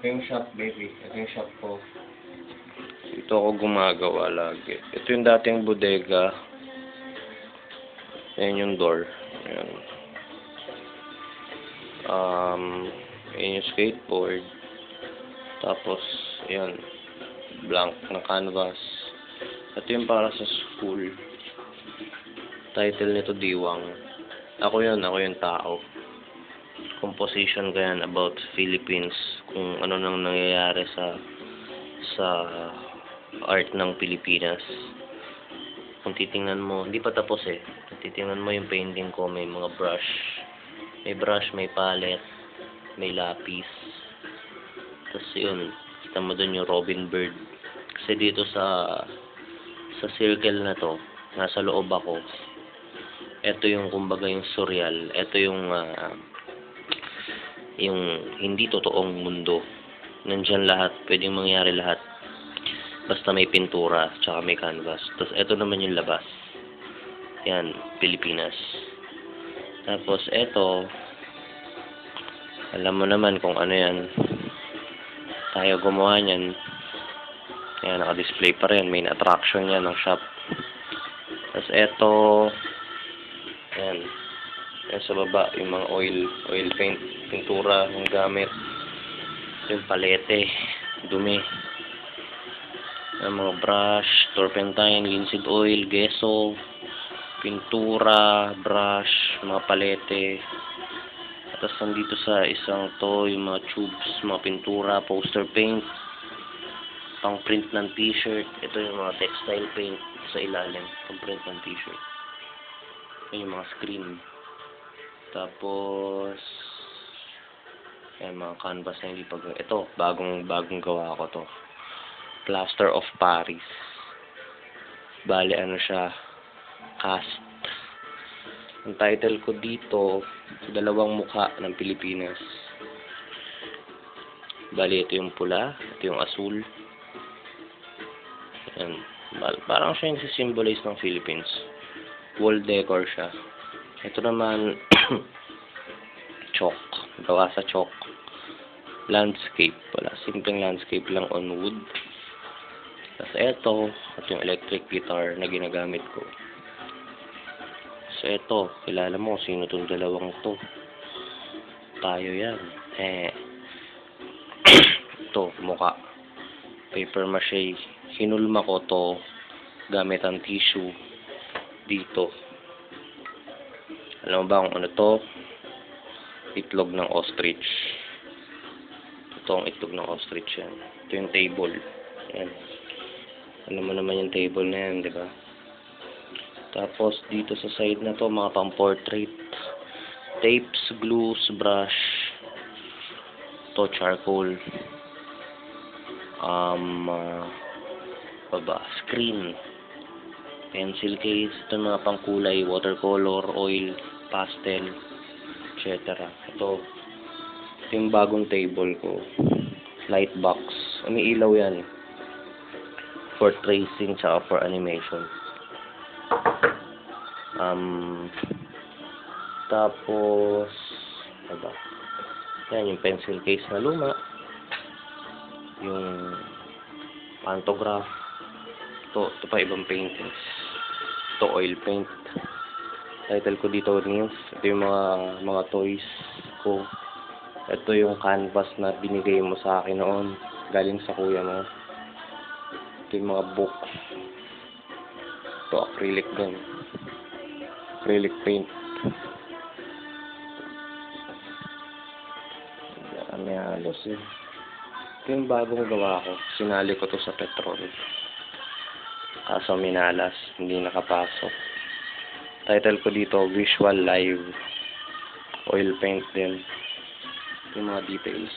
Ito yung shop, baby. Ito yung shop ko. Ito ako gumagawa lagi. Ito yung dating bodega. Ayan yung door. Ayan. Ayan yung skateboard. Tapos, ayan. Blank na canvas. Ito yung para sa school. Title nito, Diwang. Ako yung tao. Composition ko yan about Philippines. Kung ano nang nangyayari sa art ng Pilipinas. Kung titingnan mo, hindi pa tapos eh. Kung titingnan mo yung painting ko, may mga brush. May brush, may palette, may lapis. Tapos yun, kita mo dun yung Robin Bird. Kasi dito sa circle na to, nasa loob ako. Ito yung kumbaga yung surreal. Ito yung hindi totoong mundo. Nandyan lahat, pwedeng mangyari lahat. Basta may pintura, tsaka may canvas. Tapos ito naman yung labas. Yan, Pilipinas. Tapos ito, alam mo naman kung ano yan. Tayo gumawa niyan. Yan, naka-display pa rin. Main attraction yan ng shop. Tapos ito, yan. Yan sa baba, yung mga oil paint, pintura, yung gamit. Yung palete, dumi. Yung mga brush, turpentine, linseed oil, gesso, pintura, brush, mga palete. Tapos nandito sa isang to, yung mga tubes, mga pintura, poster paint, pang print ng t-shirt. Ito yung mga textile paint sa ilalim, pang print ng t-shirt. Ito yung mga screen. Tapos mga canvas na hindi pag... Ito, bagong gawa ko to. Plaster of Paris. Bale, ano siya? Cast. Ang title ko dito, Dalawang Mukha ng Pilipinas. Bale, ito yung pula, ito yung asul. Ayan. Parang siya yung symbolize ng Philippines. Wall decor siya. Ito naman, chalk. Gawa sa chalk. Landscape. Wala. Simpleng landscape lang on wood. Tapos ito yung electric guitar na ginagamit ko. So ito, kilala mo sino tong dalawang to? Tayo yan. Ito, mukha. Paper mache. Hinulma ko to gamit ang tissue dito. Alam mo ba kung ano to? Itlog ng ostrich. Ito ang itlog ng ostrich yan. Ito yung table. Yan. Alam mo naman yung table na yan, di ba? Tapos dito sa side na to, mga pang-portrait. Tapes, glues, brush. Ito, charcoal. Screen. Pencil case. Ito mga pangkulay, watercolor, oil, pastel, etc. Ito yung bagong table ko. Light box. Umiilaw yan. For tracing tsaka for animation. Tapos yan yung pencil case na luma. Yung pantograph. Ito pa ibang paintings. Ito oil paint. Title ko dito, Nymph. Ito yung mga toys ko. Ito yung canvas na binigay mo sa akin noon. Galing sa kuya mo. Ito yung mga book. Ito, acrylic din. Acrylic paint. May halos eh. Ito yung bagong gawa ko. Sinali ko to sa Petron. Kaso minalas. Hindi nakapasok. Title ko dito, Visual Live. Oil paint din. Yung mga details.